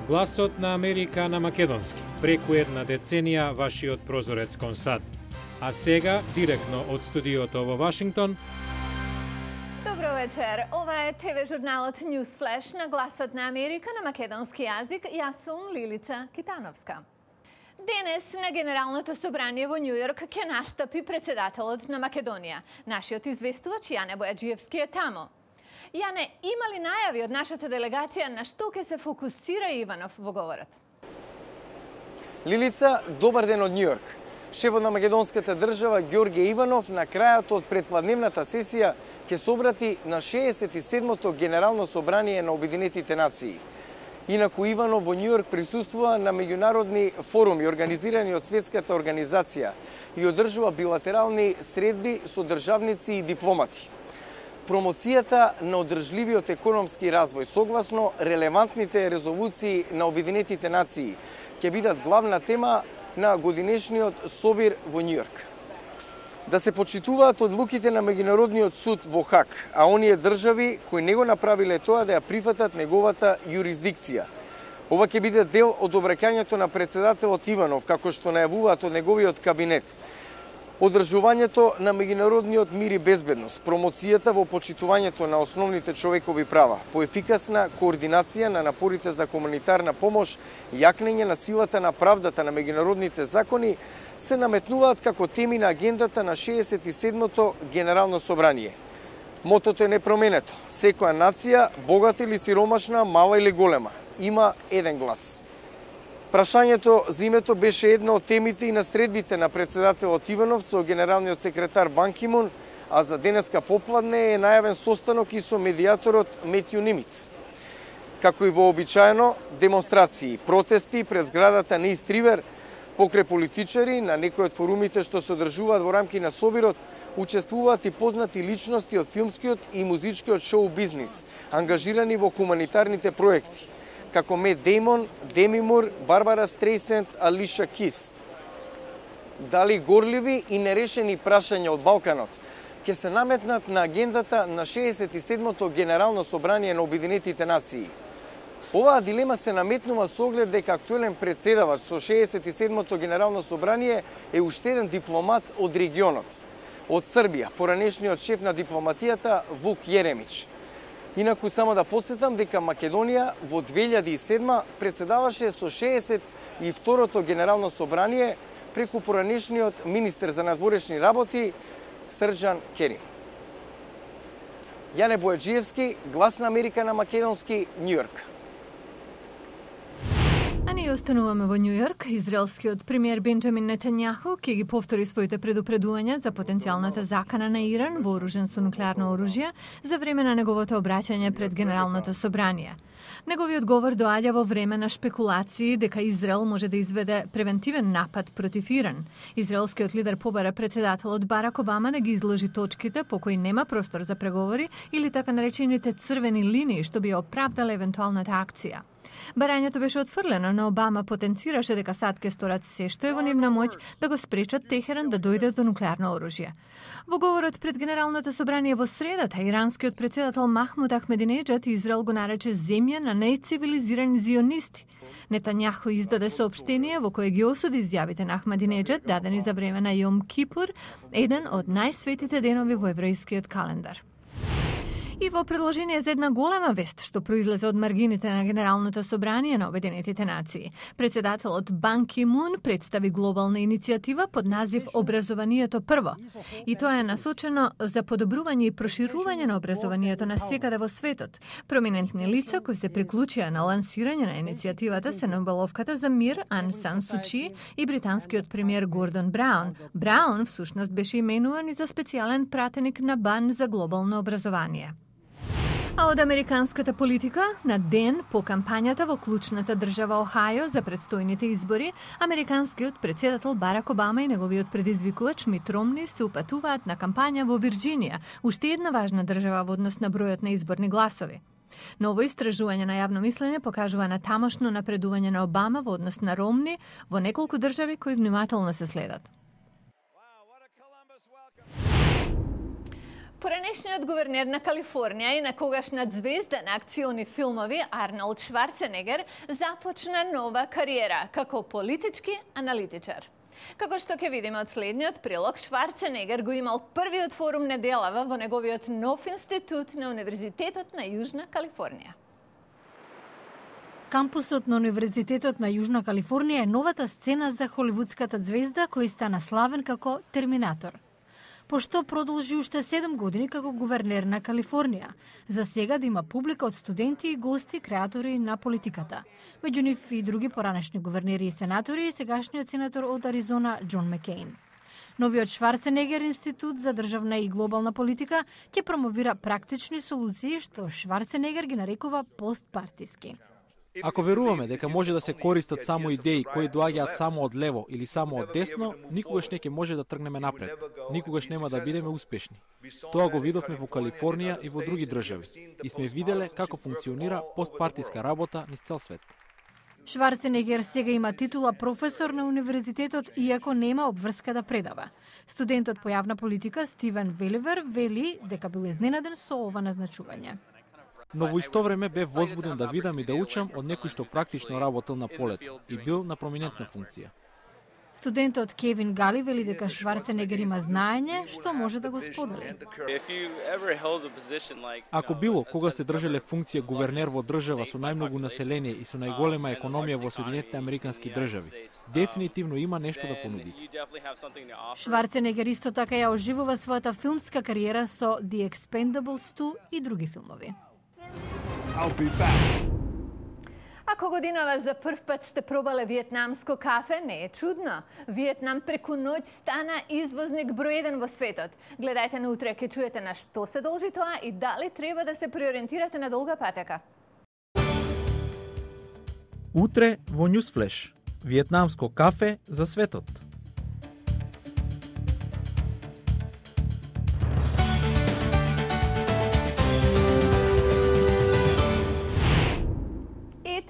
Гласот на Америка на македонски. Преку една деценија вашиот прозорец кон САД. А сега, директно од студиото во Вашингтон. Добро вечер. Ова е ТВ журналот News Flash на Гласот на Америка на македонски јазик. Јас сум Лилица Китановска. Денес на Генералното собрание во Њујорк ќе настапи председателот на Македонија. Нашиот известувач Јане Бојаджиевски е тамо. Јане, има ли најави од нашата делегација на што ќе се фокусира Иванов во говорот? Лилица, добар ден од Њујорк. Шефот на македонската држава Ѓорѓе Иванов на крајот од предпладневната сесија ќе се обрати на 67-то Генерално собрание на Обединетите нации. Инаку Иванов во Њујорк присуствува на меѓународни форуми организирани од Светската организација и одржува билатерални средби со државници и дипломати. Промоцијата на одржливиот економски развој согласно релевантните резолуции на Обединетите нации ќе бидат главна тема на годинешниот собир во Њујорк. Да се почитуваат одлуките на Меѓународниот суд во Хаг, а оние држави кои не го направиле тоа да ја прифатат неговата јурисдикција. Ова ќе биде дел од обрекањето на председателот Иванов, како што најавуваат од неговиот кабинет. Одржувањето на меѓународниот мир и безбедност, промоцијата во почитувањето на основните човекови права, поефикасна координација на напорите за хуманитарна помош, јакнење на силата на правдата на меѓународните закони се наметнуваат како теми на агендата на 67-то Генерално собрание. Мотото е непроменето. Секоја нација, богата или сиромашна, мала или голема, има еден глас. Прашањето за името беше една од темите и на средбите на председателот Иванов со генералниот секретар Бан Ки Мун, а за денеска попладне е најавен состанок и со медијаторот Метју Нимиц. Како и вообичаено, демонстрации, протести пред зградата на Ист Ривер, покрај политичари на некои од форумите што се одржуваат во рамки на собирот, учествуваат и познати личности од филмскиот и музичкиот шоу бизнис, ангажирани во хуманитарните проекти, како Мет Деймон, Деми Мур, Барбара Стрейсенд, Алиша Кис. Дали горливи и нерешени прашања од Балканот ќе се наметнат на агендата на 67-то Генерално собрание на Обединетите нации? Оваа дилема се наметнува со оглед дека актуелен председавач со 67-то Генерално собрание е уште еден дипломат од регионот, од Србија, поранешниот шеф на дипломатијата Вук Јеремич. Инаку само да подсетам дека Македонија во 2007 председаваше со 62-то Генерално собрание преку поранешниот министер за надворешни работи Срџан Керим. Јане Бојаджиевски, Глас на Америка на македонски, Њујорк. А ние остануваме во Њујорк. Израелскиот премиер Бенџамин Нетањаху ќе ги повтори своите предупредувања за потенцијалната закана на Иран вооружен со нуклеарно оружје за време на неговото обраќање пред Генералното собрание. Неговиот говор доаѓа во време на шпекулации дека Израел може да изведе превентивен напад против Иран. Израелскиот лидер побара председателот Барак Обама да ги изложи точките по кои нема простор за преговори или така наречените црвени линии што би оправдале евентуалната акција. Барањето беше отфрлено, но Обама потенцираше дека САД ќе сторат се што е во нивна моќ да го спречат Техеран да дојде до нуклеарно оружје. Во говорот пред Генералното собрание во средата, иранскиот председател Махмуд Ахмединеџад Израел го нарече земја на нецивилизирани зионисти. Нетањаху издаде соопштение во кое ги осуди изјавите на Ахмединеџад дадени за време на Јом Кипур, еден од најсветите денови во еврејскиот календар. И во предложение за една голема вест што произлезе од маргините на Генералното собрание на Обединетите нации. Председателот Бан Ки Мун представи глобална иницијатива под назив Образованието прво. И тоа е насочено за подобрување и проширување на образованието навсекаде во светот. Проминентни лица кои се приклучија на лансирање на иницијативата се Нобеловката за мир Ан Сан Су Чи и британскиот премиер Гордон Браун. Браун всушност беше именуван и за специјален пратеник на БАН за глобално образование. А од американската политика, на ден по кампањата во клучната држава Охајо за предстојните избори, американскиот председател Барак Обама и неговиот предизвикувач Мит Ромни се упатуваат на кампања во Вирџинија, уште една важна држава во однос на бројот на изборни гласови. Ново истражување на јавно мислење покажува на тамошно напредување на Обама во однос на Ромни во неколку држави кои внимателно се следат. Поранешниот гувернер на Калифорнија и некогаш надзвезда на акциони филмови Арнолд Шварценегер започна нова кариера како политички аналитичар. Како што ќе видиме од следниот прилог, Шварценегер го имал првиот форум неделава во неговиот нов институт на Универзитетот на Јужна Калифорнија. Кампусот на Универзитетот на Јужна Калифорнија е новата сцена за холивудската звезда кој стана славен како Терминатор. Пошто продолжи уште 7 години како гувернер на Калифорнија. За сега да има публика од студенти и гости, креатори на политиката. Меѓу нив и други поранешни гувернери и сенатори и сегашниот сенатор од Аризона Џон Маккейн. Новиот Шварценегер институт за државна и глобална политика ќе промовира практични солуции што Шварценегер ги нарекува постпартиски. Ако веруваме дека може да се користат само идеи кои доаѓаат само од лево или само од десно, никогаш не ќе може да тргнеме напред. Никогаш нема да бидеме успешни. Тоа го видовме во Калифорнија и во други држави. И сме виделе како функционира постпартиска работа низ цел свет. Шварценегер сега има титула професор на универзитетот, иако нема обврска да предава. Студентот по јавна политика Стивен Веливер вели дека бил изненаден со ова назначување. Но во исто време бе возбуден да видам и да учам од некој што практично работел на полето и бил на проминентна функција. Студентот Кевин Гали вели дека Шварценегер има знаење што може да го сподели. Ако било кога сте држале функција гувернер во држава со најмногу население и со најголема економија во Соединетите Американски држави, дефинитивно има нешто да понудите. Шварценегер исто така ја оживува својата филмска кариера со The Expendables 2 и други филмови. Ако годинава за прв пат сте пробале виетнамско кафе, не е чудно. Виетнам преку ноќ стана извозник број 1 во светот. Гледајте на утре, ќе чуете на што се должи тоа и дали треба да се приориентирате на долга патека. Утре во Newsflash. Виетнамско кафе за светот.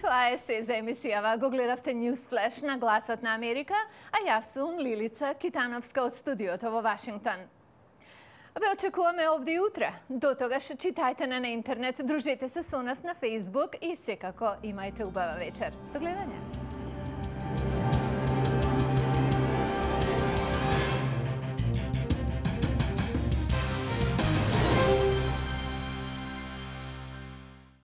Тоа е се за емисијава. Го гледавте Newsflash на Гласот на Америка, а јас сум Лилица Китановска од студиото во Вашингтон. Ве очекуваме овде и утре. До тогаш читајте на интернет, дружете се со нас на Facebook и секако имајте убава вечер. До гледање.